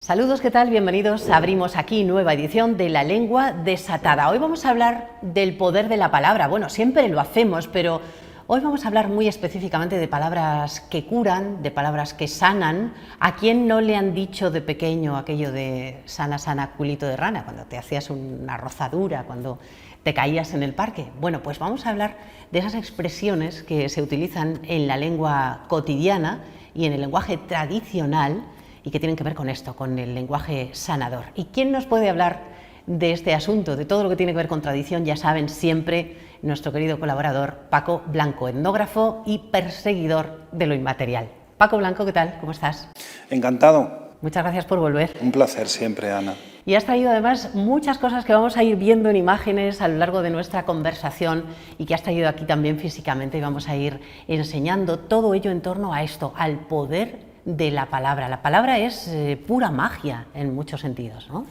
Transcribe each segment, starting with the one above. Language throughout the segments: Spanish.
Saludos, ¿qué tal? Bienvenidos. Abrimos aquí nueva edición de La Lengua Desatada. Hoy vamos a hablar del poder de la palabra. Bueno, siempre lo hacemos, pero hoy vamos a hablar muy específicamente de palabras que curan, de palabras que sanan. ¿A quién no le han dicho de pequeño aquello de sana, sana, culito de rana? Cuando te hacías una rozadura, cuando te caías en el parque. Bueno, pues vamos a hablar de esas expresiones que se utilizan en la lengua cotidiana y en el lenguaje tradicional, y que tienen que ver con esto, con el lenguaje sanador. ¿Y quién nos puede hablar de este asunto, de todo lo que tiene que ver con tradición? Ya saben, siempre nuestro querido colaborador Paco Blanco, etnógrafo y perseguidor de lo inmaterial. Paco Blanco, ¿qué tal? ¿Cómo estás? Encantado. Muchas gracias por volver. Un placer siempre, Ana. Y has traído además muchas cosas que vamos a ir viendo en imágenes a lo largo de nuestra conversación y que has traído aquí también físicamente, y vamos a ir enseñando todo ello en torno a esto, al poder de la palabra. La palabra es pura magia en muchos sentidos, ¿no?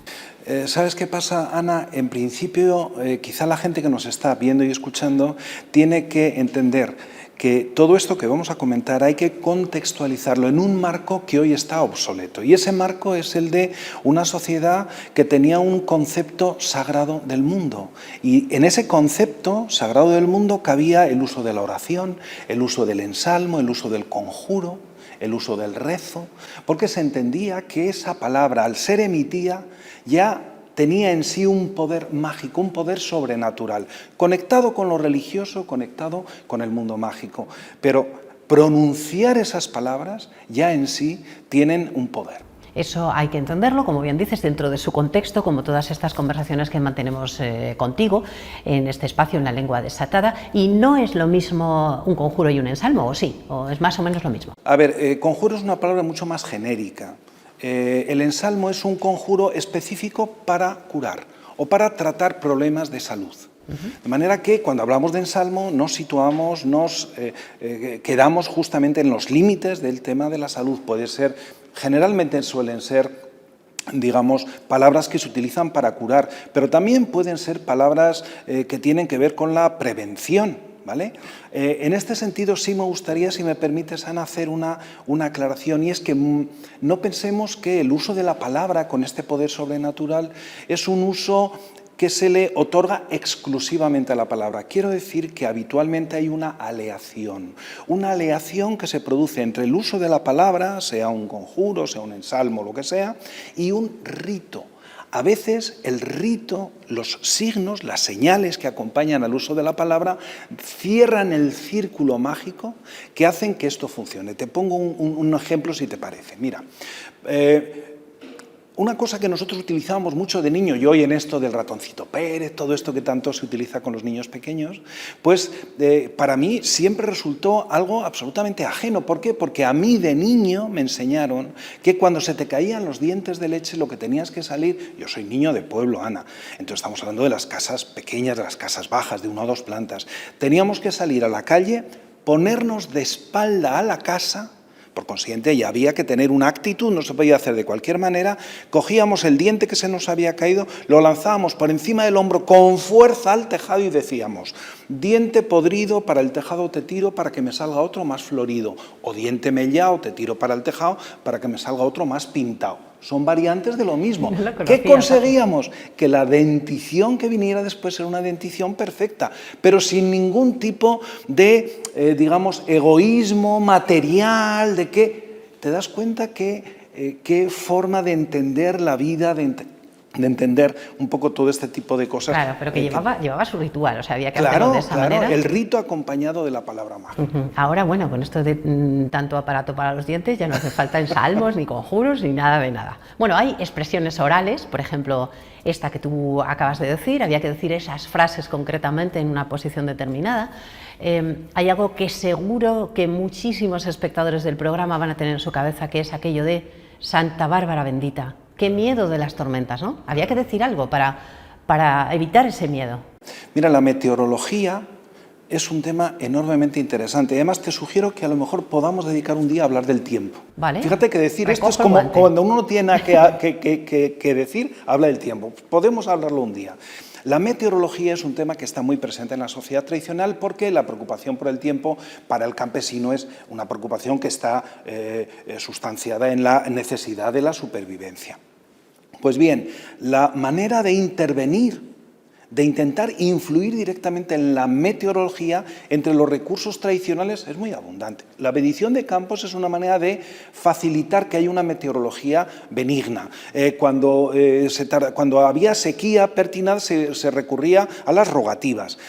¿Sabes qué pasa, Ana? En principio, quizá la gente que nos está viendo y escuchando tiene que entender que todo esto que vamos a comentar hay que contextualizarlo en un marco que hoy está obsoleto. Y ese marco es el de una sociedad que tenía un concepto sagrado del mundo. Y en ese concepto sagrado del mundo cabía el uso de la oración, el uso del ensalmo, el uso del conjuro, el uso del rezo, porque se entendía que esa palabra, al ser emitida, ya tenía en sí un poder mágico, un poder sobrenatural, conectado con lo religioso, conectado con el mundo mágico. Pero pronunciar esas palabras ya en sí tienen un poder. Eso hay que entenderlo, como bien dices, dentro de su contexto, como todas estas conversaciones que mantenemos contigo en este espacio, en La Lengua Desatada. Y no es lo mismo un conjuro y un ensalmo, ¿o sí? ¿O es más o menos lo mismo? A ver, conjuro es una palabra mucho más genérica. El ensalmo es un conjuro específico para curar o para tratar problemas de salud. De manera que cuando hablamos de ensalmo nos situamos, quedamos justamente en los límites del tema de la salud. Puede ser, generalmente suelen ser, digamos, palabras que se utilizan para curar, pero también pueden ser palabras que tienen que ver con la prevención, ¿vale? En este sentido sí me gustaría, si me permites, Ana, hacer una aclaración, y es que no pensemos que el uso de la palabra con este poder sobrenatural es un uso que se le otorga exclusivamente a la palabra. Quiero decir que habitualmente hay una aleación que se produce entre el uso de la palabra, sea un conjuro, sea un ensalmo, lo que sea, y un rito. A veces el rito, los signos, las señales que acompañan al uso de la palabra cierran el círculo mágico que hacen que esto funcione. Te pongo un ejemplo si te parece. Mira, una cosa que nosotros utilizábamos mucho de niño, y hoy en esto del ratoncito Pérez, todo esto que tanto se utiliza con los niños pequeños, pues para mí siempre resultó algo absolutamente ajeno. ¿Por qué? Porque a mí de niño me enseñaron que cuando se te caían los dientes de leche lo que tenías que salir, yo soy niño de pueblo, Ana, entonces estamos hablando de las casas pequeñas, de las casas bajas, de 1 o 2 plantas, teníamos que salir a la calle, ponernos de espalda a la casa. Por consiguiente, ya había que tener una actitud, no se podía hacer de cualquier manera. Cogíamos el diente que se nos había caído, lo lanzábamos por encima del hombro con fuerza al tejado y decíamos: diente podrido, para el tejado te tiro para que me salga otro más florido. O diente mellao, te tiro para el tejado para que me salga otro más pintado. Son variantes de lo mismo. ¿Qué conseguíamos? Que la dentición que viniera después era una dentición perfecta, pero sin ningún tipo de, digamos, egoísmo material, de que te das cuenta que qué forma de entender la vida, de entender un poco todo este tipo de cosas. Claro, pero que llevaba su ritual, o sea, había que hacerlo de esa manera. El rito acompañado de la palabra mágica. Ahora, bueno, con esto de tanto aparato para los dientes ya no hace falta ensalmos, ni conjuros, ni nada de nada. Bueno, hay expresiones orales, por ejemplo, esta que tú acabas de decir, había que decir esas frases concretamente en una posición determinada. Hay algo que seguro que muchísimos espectadores del programa van a tener en su cabeza, que es aquello de Santa Bárbara bendita. Qué miedo de las tormentas, ¿no? Había que decir algo para evitar ese miedo. Mira, la meteorología es un tema enormemente interesante. Además, te sugiero que a lo mejor podamos dedicar un día a hablar del tiempo. Vale. Fíjate que decir esto es Recojo el como guante. cuando uno no tiene nada que decir, habla del tiempo. Podemos hablarlo un día. La meteorología es un tema que está muy presente en la sociedad tradicional porque la preocupación por el tiempo para el campesino es una preocupación que está sustanciada en la necesidad de la supervivencia. Pues bien, la manera de intervenir, de intentar influir directamente en la meteorología entre los recursos tradicionales es muy abundante. La medición de campos es una manera de facilitar que haya una meteorología benigna. Cuando había sequía pertinaz se recurría a las rogativas.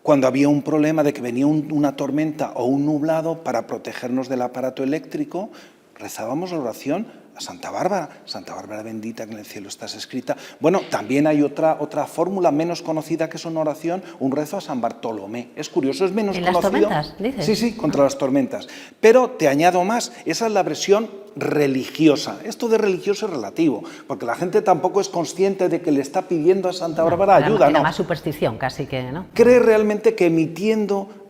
Cuando había un problema de que venía una tormenta o un nublado, para protegernos del aparato eléctrico, rezábamos la oración a Santa Bárbara bendita que en el cielo estás escrita. Bueno, también hay otra fórmula menos conocida que es una oración, un rezo a San Bartolomé. Es curioso, es menos conocido. ¿En las tormentas, dices? Sí, contra las tormentas. Pero te añado más, esa es la versión religiosa. Esto de religioso es relativo, porque la gente tampoco es consciente de que le está pidiendo a Santa Bárbara ayuda, Era ¿no? más superstición casi que, ¿no? Cree realmente que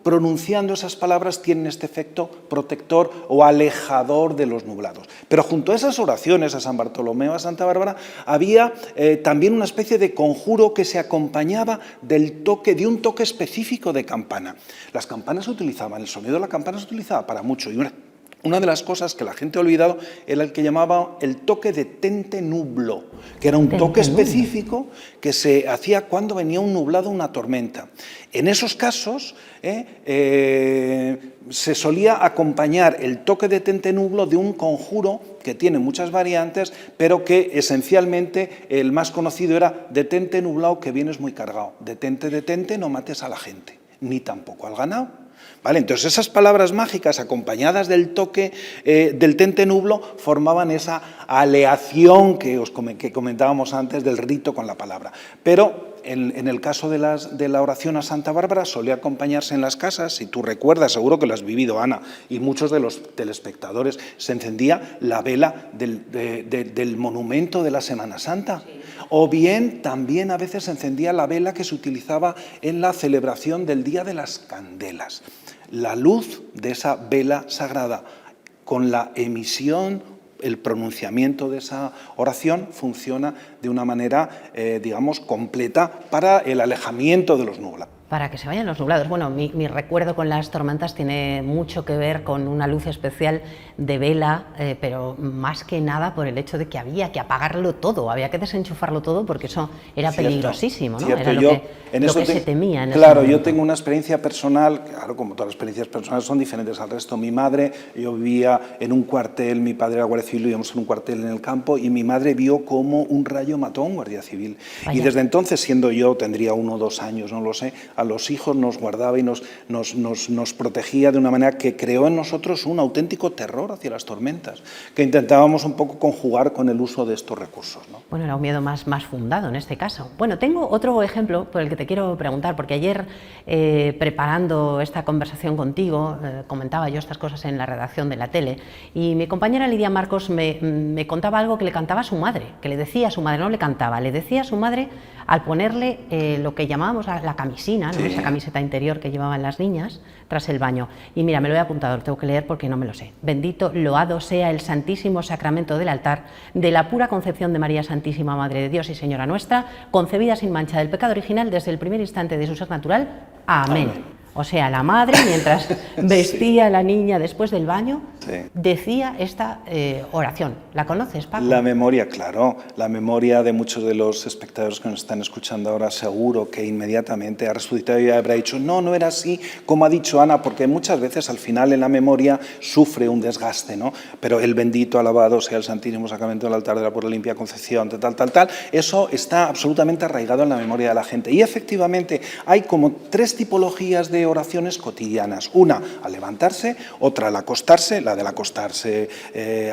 pronunciando esas palabras tienen este efecto protector o alejador de los nublados. Pero junto a esas oraciones a San Bartolomé o a Santa Bárbara había también una especie de conjuro que se acompañaba de un toque específico de campana. Las campanas se utilizaban, el sonido de la campana se utilizaba para mucho, y una de las cosas que la gente ha olvidado era el que llamaba el toque de tente nublo, que era un toque específico que se hacía cuando venía un nublado, una tormenta. En esos casos se solía acompañar el toque de tente nublo de un conjuro que tiene muchas variantes, pero que esencialmente el más conocido era detente nublado que vienes muy cargado, detente, no mates a la gente, ni tampoco al ganado. ¿Vale? Entonces esas palabras mágicas acompañadas del toque del tente nublo formaban esa aleación que comentábamos antes del rito con la palabra. Pero en el caso de la oración a Santa Bárbara solía acompañarse en las casas, si tú recuerdas, seguro que lo has vivido, Ana, y muchos de los telespectadores, se encendía la vela del monumento de la Semana Santa. Sí. O bien también a veces se encendía la vela que se utilizaba en la celebración del Día de las Candelas. La luz de esa vela sagrada con la emisión, el pronunciamiento de esa oración funciona de una manera, digamos, completa para el alejamiento de los nublados. Para que se vayan los nublados. Bueno, mi recuerdo con las tormentas tiene mucho que ver con una luz especial de vela, pero más que nada por el hecho de que había que apagarlo todo, había que desenchufarlo todo porque eso era peligrosísimo, ¿no? Cierto. Era lo que se temía en ese Claro, momento. yo tengo una experiencia personal, claro, como todas las experiencias personales son diferentes al resto. Mi madre, yo vivía en un cuartel, mi padre era guardia civil, vivíamos en un cuartel en el campo, y mi madre vio cómo un rayo mató a un guardia civil. Vaya. Y desde entonces, siendo yo, tendría 1 o 2 años, no lo sé, a los hijos nos guardaba y nos protegía de una manera que creó en nosotros un auténtico terror hacia las tormentas, que intentábamos un poco conjugar con el uso de estos recursos, ¿no? Bueno, era un miedo más fundado en este caso. Bueno, tengo otro ejemplo por el que te quiero preguntar, porque ayer preparando esta conversación contigo, comentaba yo estas cosas en la redacción de la tele, y mi compañera Lidia Marcos me contaba algo que le cantaba a su madre, que le decía a su madre, no le cantaba, le decía a su madre al ponerle lo que llamábamos la camisina, ¿no? Sí. Esa camiseta interior que llevaban las niñas tras el baño. Y mira, me lo he apuntado, lo tengo que leer porque no me lo sé. Bendito, loado sea el Santísimo Sacramento del altar de la pura concepción de María Santísima, Madre de Dios y Señora nuestra, concebida sin mancha del pecado original desde el primer instante de su ser natural. Amén. Amén. O sea, la madre, mientras vestía a la niña después del baño, decía esta oración. ¿La conoces, Paco? La memoria, claro. La memoria de muchos de los espectadores que nos están escuchando ahora, seguro que inmediatamente ha resucitado y habrá dicho, no era así, como ha dicho Ana, porque muchas veces al final en la memoria sufre un desgaste, ¿no? Pero el bendito, alabado sea el Santísimo Sacramento del altar de la pura limpia concepción, tal, eso está absolutamente arraigado en la memoria de la gente. Y efectivamente hay como 3 tipologías de oraciones cotidianas. Una al levantarse, otra al acostarse, la del acostarse,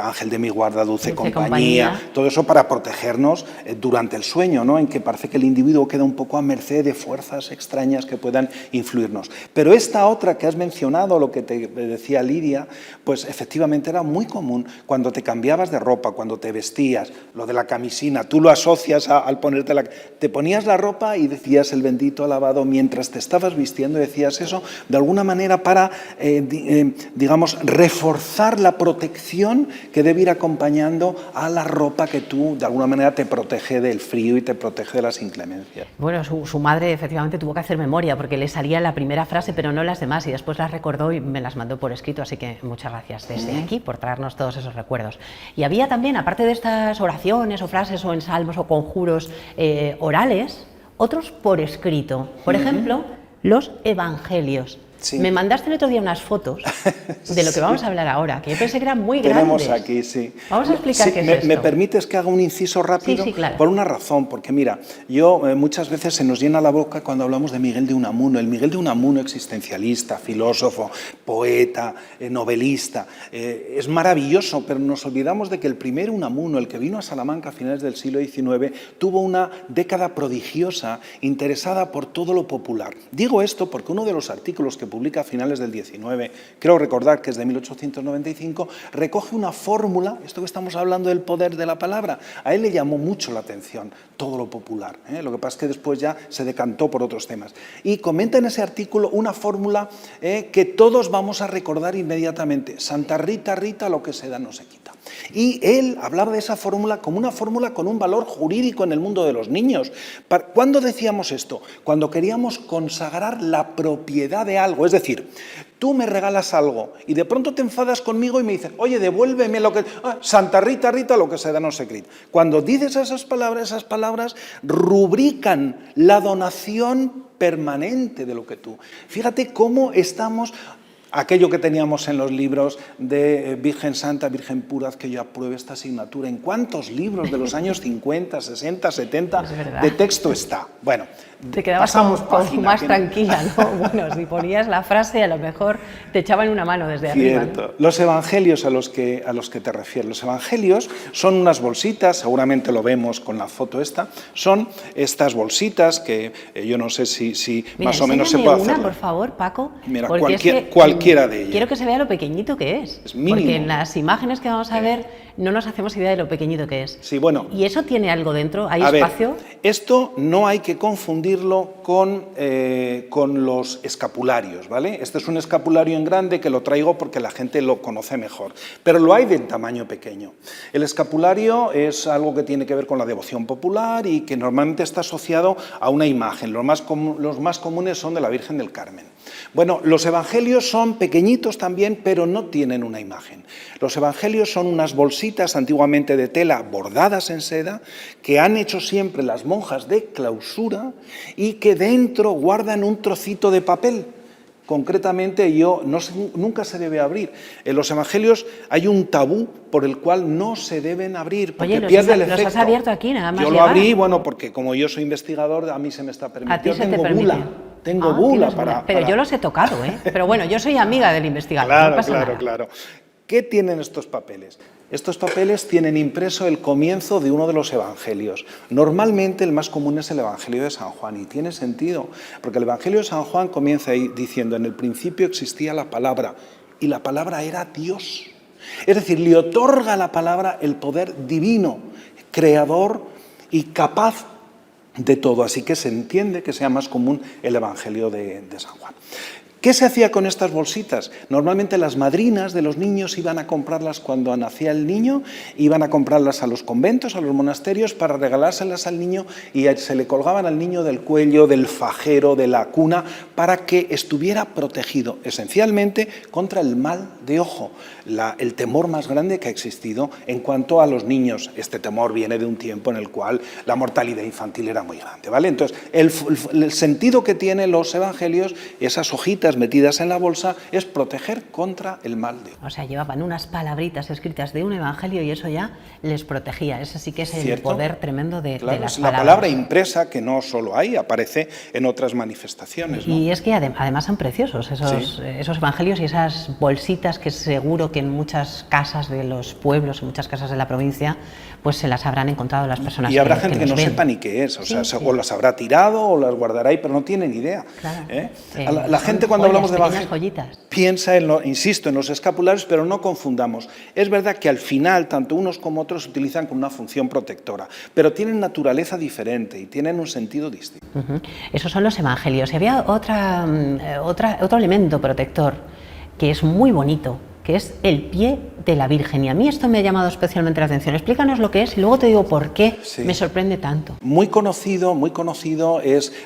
ángel de mi guarda, dulce compañía, todo eso para protegernos durante el sueño, ¿no? En que parece que el individuo queda un poco a merced de fuerzas extrañas que puedan influirnos. Pero esta otra que has mencionado, lo que te decía Lidia, pues efectivamente era muy común cuando te cambiabas de ropa, cuando te vestías, lo de la camisina, tú lo asocias al ponerte te ponías la ropa y decías el bendito alabado mientras te estabas vistiendo, decías eso de alguna manera para, digamos, reforzar la protección que debe ir acompañando a la ropa que tú de alguna manera te protege del frío y te protege de las inclemencias. Bueno, su madre efectivamente tuvo que hacer memoria porque le salía la primera frase pero no las demás y después las recordó y me las mandó por escrito, así que muchas gracias desde aquí por traernos todos esos recuerdos. Y había también, aparte de estas oraciones o frases o ensalmos o conjuros orales, otros por escrito. Por ejemplo, los evangelios. Sí. Me mandaste el otro día unas fotos de lo que vamos a hablar ahora, que yo pensé que eran muy grandes. Tenemos aquí, sí. Vamos a explicar qué es esto. ¿Me permites que haga un inciso rápido? Sí, claro. Por una razón, porque mira, muchas veces se nos llena la boca cuando hablamos de Miguel de Unamuno. El Miguel de Unamuno, existencialista, filósofo, poeta, novelista, es maravilloso, pero nos olvidamos de que el primer Unamuno, el que vino a Salamanca a finales del siglo XIX, tuvo una década prodigiosa, interesada por todo lo popular. Digo esto porque uno de los artículos que publica a finales del 19, creo recordar que es de 1895, recoge una fórmula, esto que estamos hablando del poder de la palabra, a él le llamó mucho la atención todo lo popular, lo que pasa es que después ya se decantó por otros temas. Y comenta en ese artículo una fórmula que todos vamos a recordar inmediatamente: Santa Rita, Rita, lo que se da no se quita. Y él hablaba de esa fórmula como una fórmula con un valor jurídico en el mundo de los niños. ¿Cuándo decíamos esto? Cuando queríamos consagrar la propiedad de algo, es decir, tú me regalas algo y de pronto te enfadas conmigo y me dices, oye, devuélveme lo que... Santa Rita, Rita, lo que se da no se quita. Cuando dices esas palabras rubrican la donación permanente de lo que tú... Fíjate cómo estamos... Aquello que teníamos en los libros de Virgen Santa, Virgen Pura, haz que yo apruebe esta asignatura. ¿En cuántos libros de los años 50, 60, 70 de texto está? Bueno, te quedabas como más tranquila, ¿no? Bueno, si ponías la frase, a lo mejor te echaban una mano desde arriba, ¿no? Los evangelios a los que te refieres. Los evangelios son unas bolsitas, seguramente lo vemos con la foto esta, son estas bolsitas que yo no sé si mira, más o menos se puede hacer. Por favor, Paco. Mira, cualquiera de ellas. Quiero que se vea lo pequeñito que es. Es mínimo. Porque en las imágenes que vamos a ver no nos hacemos idea de lo pequeñito que es. Sí, bueno. ¿Y eso tiene algo dentro? ¿Hay espacio? Esto no hay que confundirlo con los escapularios, ¿vale? Este es un escapulario en grande que lo traigo porque la gente lo conoce mejor, pero lo hay de tamaño pequeño. El escapulario es algo que tiene que ver con la devoción popular y que normalmente está asociado a una imagen. Los más comunes son de la Virgen del Carmen. Bueno, los evangelios son pequeñitos también, pero no tienen una imagen. Los evangelios son unas bolsitas antiguamente de tela bordadas en seda que han hecho siempre las monjas de clausura y que dentro guardan un trocito de papel. Concretamente, nunca se debe abrir. En los evangelios hay un tabú por el cual no se deben abrir, porque pierde el efecto. ¿Los has abierto aquí nada más? Yo lo abrí, bueno, porque como yo soy investigador, a mí se me está permitiendo. ¿A ti se te permite? Tengo bula para... Pero yo los he tocado, ¿eh? Pero bueno, yo soy amiga del investigador, no pasa nada. Claro. ¿Qué tienen estos papeles? Estos papeles tienen impreso el comienzo de uno de los evangelios. Normalmente el más común es el Evangelio de San Juan, y tiene sentido, porque el Evangelio de San Juan comienza ahí diciendo: en el principio existía la palabra, y la palabra era Dios. Es decir, le otorga a la palabra el poder divino, creador y capaz de todo. Así que se entiende que sea más común el Evangelio de San Juan. ¿Qué se hacía con estas bolsitas? Normalmente las madrinas de los niños iban a comprarlas cuando nacía el niño, iban a comprarlas a los conventos, a los monasterios, para regalárselas al niño, y se le colgaban al niño del cuello, del fajero, de la cuna, para que estuviera protegido, esencialmente contra el mal de ojo, el temor más grande que ha existido en cuanto a los niños. Este temor viene de un tiempo en el cual la mortalidad infantil era muy grande, ¿vale? Entonces, el sentido que tienen los evangelios, esas hojitas palabritas metidas en la bolsa es proteger contra el mal de ojo. O sea, llevaban unas palabritas escritas de un evangelio y eso ya les protegía. Ese sí que es el ¿Cierto? Poder tremendo de Claro, las es la palabras. palabra impresa, que no solo hay, aparece en otras manifestaciones, ¿no? Y es que además son preciosos esos evangelios y esas bolsitas que seguro que en muchas casas de los pueblos, en muchas casas de la provincia, pues se las habrán encontrado las personas. Y habrá gente que nos no ven. sepa ni qué es, o sea, Sí. o las habrá tirado o las guardará ahí, pero no tiene ni idea. Claro. La Son gente cuando hablamos de pequeñas evangelio joyitas. piensa insisto, en los escapularios, pero no confundamos. Es verdad que al final tanto unos como otros se utilizan con una función protectora, pero tienen naturaleza diferente y tienen un sentido distinto. Esos son los evangelios. Y había otro elemento protector que es muy bonito, que es el pie de la Virgen. Y a mí esto me ha llamado especialmente la atención. Explícanos lo que es y luego te digo por qué me sorprende tanto. Muy conocido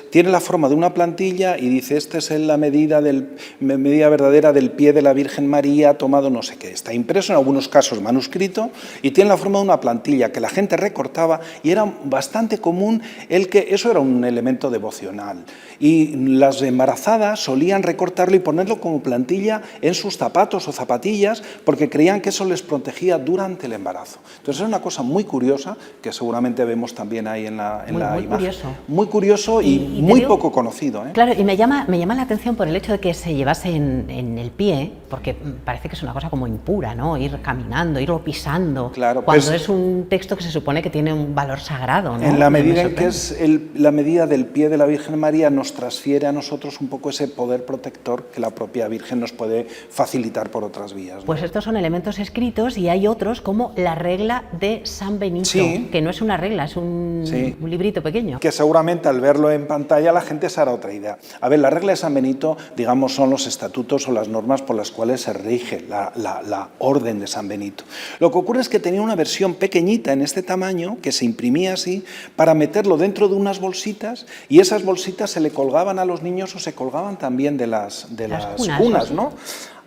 tiene la forma de una plantilla y dice, esta es la medida verdadera del pie de la Virgen María tomado no sé qué. Está impreso, en algunos casos manuscrito, y tiene la forma de una plantilla que la gente recortaba y era bastante común eso era un elemento devocional. Y las embarazadas solían recortarlo y ponerlo como plantilla en sus zapatos o zapatillas porque creían que eso les protegía durante el embarazo. Entonces es una cosa muy curiosa que seguramente vemos también ahí en la imagen. Curioso. Muy curioso y muy poco conocido. Claro, y me llama la atención por el hecho de que se llevase en el pie, porque parece que es una cosa como impura, ¿no? Ir caminando, irlo pisando, claro, cuando pues, es un texto que se supone que tiene un valor sagrado, ¿no? En la medida en que es la medida del pie de la Virgen María nos transfiere a nosotros un poco ese poder protector que la propia Virgen nos puede facilitar por otras vías, ¿no? Pues estos son elementos escritos y hay otros como la regla de San Benito, que no es una regla, es un librito pequeño. Que seguramente al verlo en pantalla la gente se hará otra idea. A ver, la regla de San Benito, digamos, son los estatutos o las normas por las cuales se rige la orden de San Benito. Lo que ocurre es que tenía una versión pequeñita en este tamaño que se imprimía así para meterlo dentro de unas bolsitas y esas bolsitas se le colgaban a los niños o se colgaban también de las cunas, ¿no?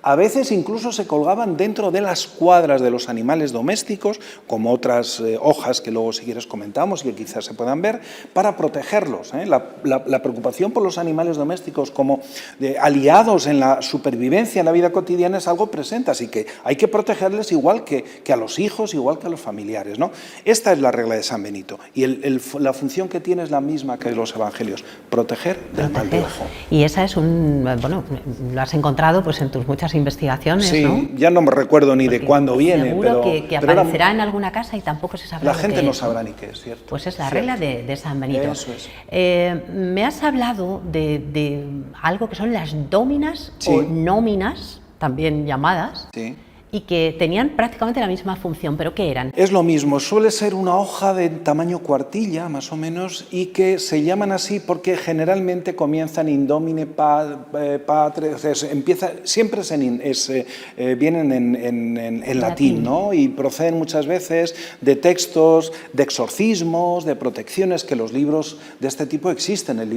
A veces incluso se colgaban dentro de las cuadras de los animales domésticos, como otras hojas que luego si quieres comentamos y que quizás se puedan ver, para protegerlos. La preocupación por los animales domésticos como aliados en la supervivencia en la vida cotidiana es algo presente, así que hay que protegerles igual que a los hijos, igual que a los familiares, ¿no? Esta es la regla de San Benito y la función que tiene es la misma que los evangelios, proteger del mal de ojo. Y esa es bueno, lo has encontrado pues en tus muchas investigaciones, sí, ¿no? Ya no me recuerdo ni de cuándo viene. Seguro que aparecerá en alguna casa y tampoco se sabrá. La gente no sabrá ni qué es, ¿cierto? Pues es la regla de San Benito. Eso es. Me has hablado de algo que son las dóminas o nóminas, también llamadas. Sí. Y que tenían prácticamente la misma función, ¿pero qué eran? Es lo mismo, suele ser una hoja de tamaño cuartilla, más o menos, y que se llaman así porque generalmente comienzan in domine patre, siempre vienen en latín, ¿no? Y proceden muchas veces de textos, de exorcismos, de protecciones, que los libros de este tipo existen. Es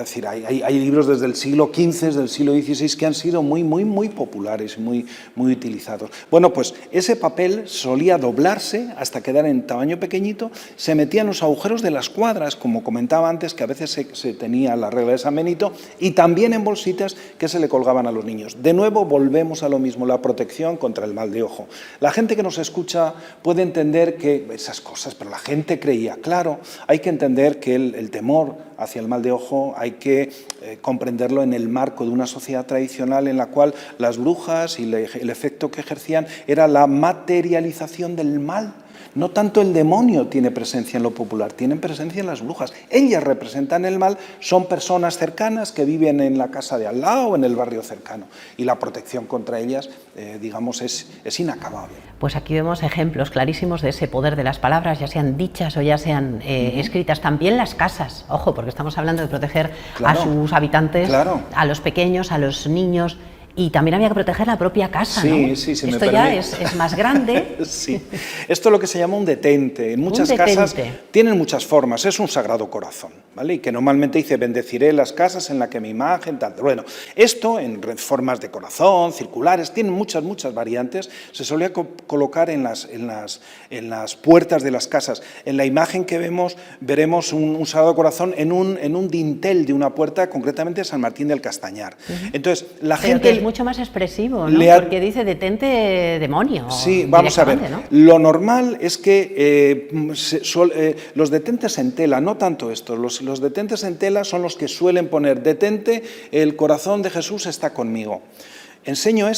decir, hay libros desde el siglo XV, desde el siglo XVI, que han sido muy populares y muy utilizados. Bueno, pues ese papel solía doblarse hasta quedar en tamaño pequeñito, se metía en los agujeros de las cuadras, como comentaba antes, que a veces se tenía la regla de San Benito, y también en bolsitas que se le colgaban a los niños. De nuevo volvemos a lo mismo, la protección contra el mal de ojo. La gente que nos escucha puede entender que esas cosas, pero la gente creía, claro, hay que entender que el temor hacia el mal de ojo hay que comprenderlo en el marco de una sociedad tradicional en la cual las brujas y el efecto que ejercían era la materialización del mal. No tanto el demonio tiene presencia en lo popular, tienen presencia en las brujas. Ellas representan el mal, son personas cercanas que viven en la casa de al lado o en el barrio cercano. Y la protección contra ellas, digamos, es inacabable. Pues aquí vemos ejemplos clarísimos de ese poder de las palabras, ya sean dichas o ya sean escritas. También las casas, ojo, porque estamos hablando de proteger a sus habitantes, a los pequeños, a los niños. Y también había que proteger la propia casa, Sí, ¿no? sí, sí, Esto ya es más grande. Sí, esto es lo que se llama un detente. En muchas detente. casas tienen muchas formas, es un sagrado corazón, ¿vale? Y que normalmente dice, bendeciré las casas en las que mi imagen, tal. Bueno, esto en formas de corazón, circulares, tienen muchas variantes. Se solía colocar en las puertas de las casas. En la imagen que veremos un sagrado corazón en un dintel de una puerta, concretamente de San Martín del Castañar. Entonces, la gente... es mucho más expresivo, ¿no? Porque dice detente demonio. Sí, vamos a ver. ¿no? Lo normal es que los detentes en tela, no tanto esto, los detentes en tela son los que suelen poner detente, el corazón de Jesús está conmigo. Enseño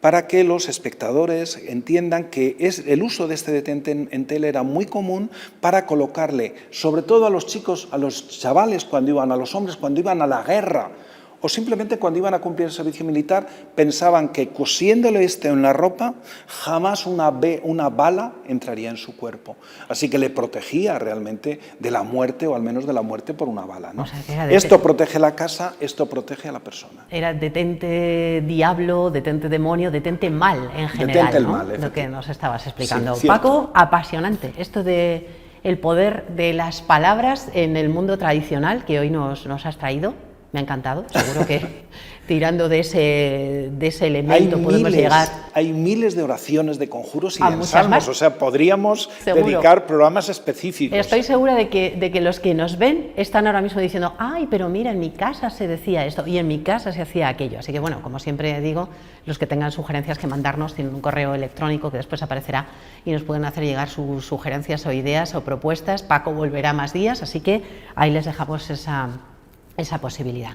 para que los espectadores entiendan que el uso de este detente en tela era muy común para colocarle, sobre todo a los chicos, a los chavales a los hombres cuando iban a la guerra, o simplemente cuando iban a cumplir el servicio militar, pensaban que cosiéndole en la ropa, jamás una bala entraría en su cuerpo. Así que le protegía realmente de la muerte, o al menos de la muerte por una bala, ¿no? O sea, esto protege la casa, esto protege a la persona. Era detente diablo, detente demonio, detente mal en general, detente el ¿no? mal, lo que nos estabas explicando. Sí, Paco, apasionante. Esto de el poder de las palabras en el mundo tradicional que hoy nos has traído. Me ha encantado, seguro que tirando de ese elemento podemos llegar... Hay miles de oraciones, de conjuros y a de muchas salmos, más. O sea, podríamos Seguro. dedicar programas específicos. Estoy segura de que los que nos ven están ahora mismo diciendo, ay, pero mira, en mi casa se decía esto y en mi casa se hacía aquello. Así que bueno, como siempre digo, los que tengan sugerencias que mandarnos tienen un correo electrónico que después aparecerá y nos pueden hacer llegar sus sugerencias o ideas o propuestas. Paco volverá más días, así que ahí les dejamos esa posibilidad.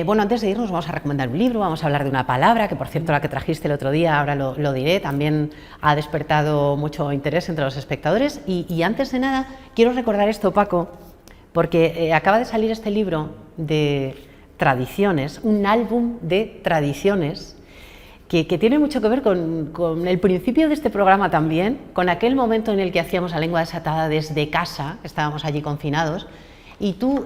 Bueno, antes de irnos vamos a recomendar un libro, vamos a hablar de una palabra, que por cierto la que trajiste el otro día, ahora lo diré, también ha despertado mucho interés entre los espectadores. Y antes de nada, quiero recordar esto, Paco, porque acaba de salir este libro de tradiciones, un álbum de tradiciones, que tiene mucho que ver con el principio de este programa también, con aquel momento en el que hacíamos la lengua desatada desde casa, estábamos allí confinados. Y tú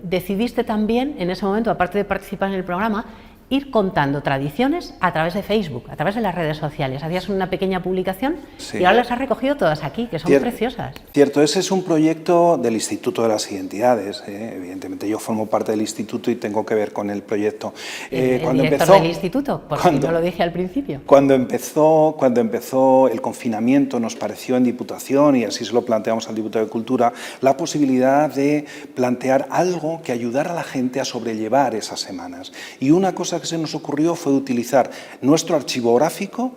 decidiste también, en ese momento, aparte de participar en el programa, ir contando tradiciones a través de Facebook, a través de las redes sociales. Hacías una pequeña publicación y ahora las has recogido todas aquí, que son preciosas. Cierto, ese es un proyecto del Instituto de las Identidades. Evidentemente yo formo parte del instituto y tengo que ver con el proyecto. ¿El director del instituto? Si no lo dije al principio. Cuando empezó el confinamiento nos pareció en Diputación, y así se lo planteamos al Diputado de Cultura, la posibilidad de plantear algo que ayudara a la gente a sobrellevar esas semanas. Y una cosa que se nos ocurrió fue utilizar nuestro archivo gráfico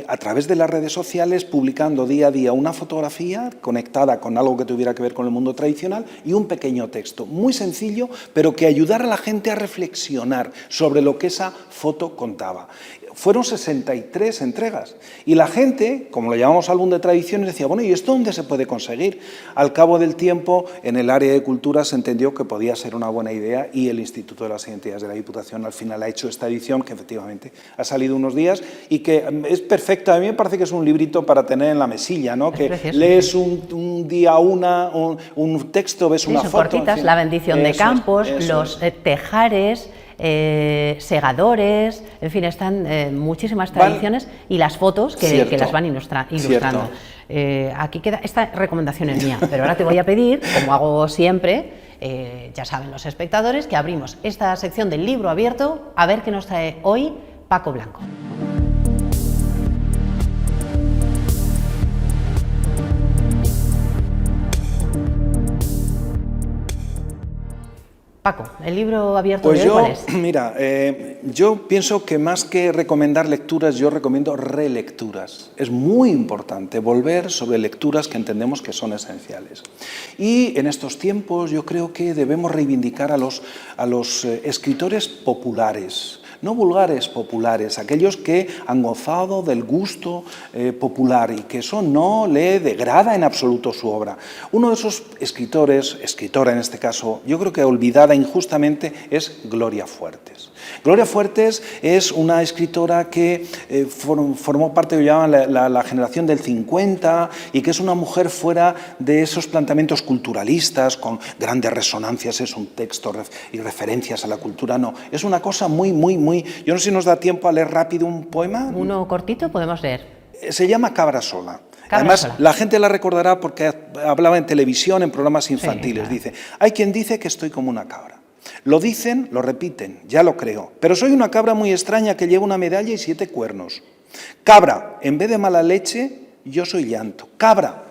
a través de las redes sociales, publicando día a día una fotografía conectada con algo que tuviera que ver con el mundo tradicional y un pequeño texto, muy sencillo, pero que ayudara a la gente a reflexionar sobre lo que esa foto contaba. Fueron 63 entregas y la gente, como lo llamamos álbum de tradiciones, decía, bueno, ¿y esto dónde se puede conseguir? Al cabo del tiempo, en el área de cultura se entendió que podía ser una buena idea y el Instituto de las Identidades de la Diputación al final ha hecho esta edición, que efectivamente ha salido unos días y que es perfecta. A mí me parece que es un librito para tener en la mesilla, ¿no? Que precioso. Lees un día un texto, ves una foto. Cortitas, en fin, la bendición de campos, los tejares, segadores, en fin, están muchísimas tradiciones y las fotos que las van ilustrando. Aquí queda, esta recomendación es mía, pero ahora te voy a pedir, como hago siempre, ya saben los espectadores, que abrimos esta sección del libro abierto a ver qué nos trae hoy Paco Blanco. Paco, ¿el libro abierto de hoy cuál es? Mira, yo pienso que más que recomendar lecturas, yo recomiendo relecturas. Es muy importante volver sobre lecturas que entendemos que son esenciales. Y en estos tiempos yo creo que debemos reivindicar a los escritores populares, no vulgares, populares, aquellos que han gozado del gusto popular y que eso no le degrada en absoluto su obra. Uno de esos escritores, escritora en este caso, yo creo que olvidada injustamente, es Gloria Fuertes. Gloria Fuertes es una escritora que formó parte de la generación del 50 y que es una mujer fuera de esos planteamientos culturalistas con grandes resonancias, es un texto y referencias a la cultura, no, es una cosa muy muy... Yo no sé si nos da tiempo a leer rápido un poema. Uno cortito podemos leer. Se llama Cabra sola. Cabra Además, sola. la gente la recordará porque hablaba en televisión, en programas infantiles. claro. Dice, hay quien dice que estoy como una cabra. Lo dicen, lo repiten, ya lo creo. Pero soy una cabra muy extraña que lleva una medalla y 7 cuernos. Cabra, en vez de mala leche, yo soy llanto. Cabra,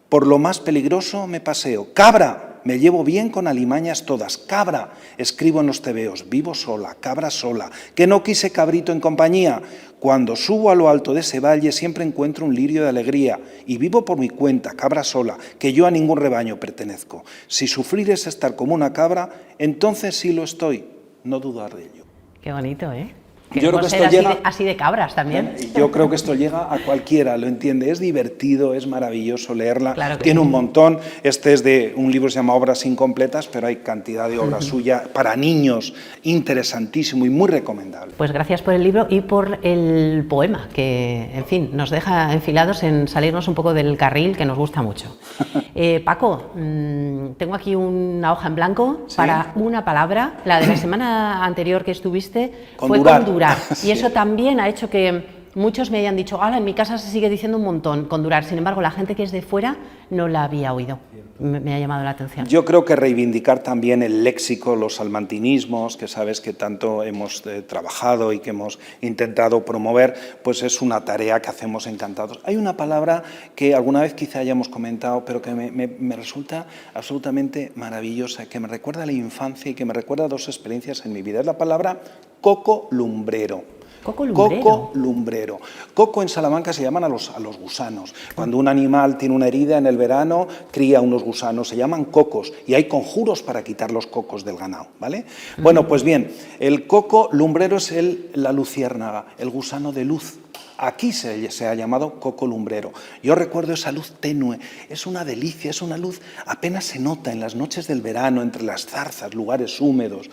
por lo más peligroso me paseo. Cabra, me llevo bien con alimañas todas. Cabra, escribo en los tebeos, vivo sola, cabra sola, que no quise cabrito en compañía. Cuando subo a lo alto de ese valle siempre encuentro un lirio de alegría y vivo por mi cuenta, cabra sola, que yo a ningún rebaño pertenezco. Si sufrir es estar como una cabra, entonces sí lo estoy, no dudar de ello. Qué bonito, ¿eh? Yo creo que ser esto llega... así de cabras también. Yo creo que esto llega a cualquiera, lo entiende. Es divertido, es maravilloso leerla. Claro que Tiene sí. un montón. Este es de un libro que se llama Obras Incompletas, pero hay cantidad de obras suyas para niños, interesantísimo y muy recomendable. Pues gracias por el libro y por el poema, que, en fin, nos deja enfilados en salirnos un poco del carril, que nos gusta mucho. Paco, tengo aquí una hoja en blanco ¿Sí? para una palabra. La de la semana anterior que estuviste fue Condurar. condurar. Sí. Y eso también ha hecho que muchos me hayan dicho, en mi casa se sigue diciendo un montón, condurar. Sin embargo, la gente que es de fuera no la había oído. Me ha llamado la atención. Yo creo que reivindicar también el léxico, los salmantinismos, que sabes que tanto hemos trabajado y que hemos intentado promover, pues es una tarea que hacemos encantados. Hay una palabra que alguna vez quizá hayamos comentado, pero que me resulta absolutamente maravillosa, que me recuerda a la infancia y que me recuerda a 2 experiencias en mi vida. Es la palabra coco lumbrero. Coco lumbrero. Coco lumbrero. Coco en Salamanca se llaman a los gusanos. Cuando un animal tiene una herida en el verano, cría unos gusanos, se llaman cocos, y hay conjuros para quitar los cocos del ganado, ¿vale? Bueno, pues bien, el coco lumbrero es la luciérnaga, el gusano de luz. Aquí se ha llamado coco lumbrero. Yo recuerdo esa luz tenue, es una delicia, es una luz apenas se nota en las noches del verano, entre las zarzas, lugares húmedos.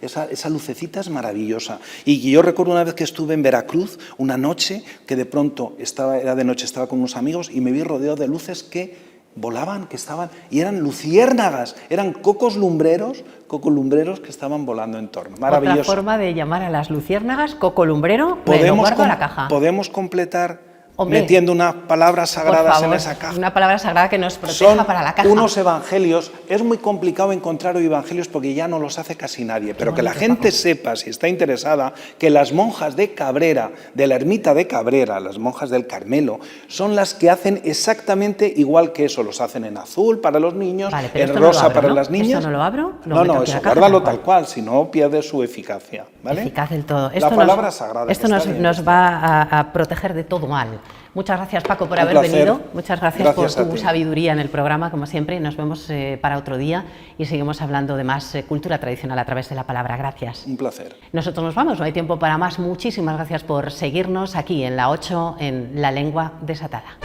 Esa lucecita es maravillosa. Y yo recuerdo una vez que estuve en Veracruz, una noche, que de pronto era de noche, estaba con unos amigos y me vi rodeado de luces que volaban, que estaban, y eran luciérnagas, eran cocos lumbreros que estaban volando en torno. Maravilloso. Otra forma de llamar a las luciérnagas, coco lumbrero, me lo guardo a la caja. Podemos completar Hombre, metiendo unas palabras sagradas por favor, en esa caja. Una palabra sagrada que nos proteja Son para la caja. unos evangelios. Es muy complicado encontrar hoy evangelios porque ya no los hace casi nadie, pero que la gente sepa, si está interesada, que las monjas de Cabrera, de la ermita de Cabrera, las monjas del Carmelo, son las que hacen exactamente igual que eso. Los hacen en azul para los niños, Vale, pero en esto no rosa lo abro, para ¿no? las niñas. ¿Esto no lo abro? Lo No, meto no, aquí en eso, la caja, guárdalo tal tal cual, si no pierde su eficacia, ¿vale? Eficaz del todo. La palabra sagrada. Esto que está bien. nos va a proteger de todo mal. Muchas gracias, Paco, por Un haber placer. venido. Muchas gracias Gracias a por tu ti. sabiduría en el programa, como siempre. Nos vemos para otro día y seguimos hablando de más cultura tradicional a través de la palabra. Gracias. Un placer. Nosotros nos vamos, no hay tiempo para más. Muchísimas gracias por seguirnos aquí en la 8, en La Lengua Desatada.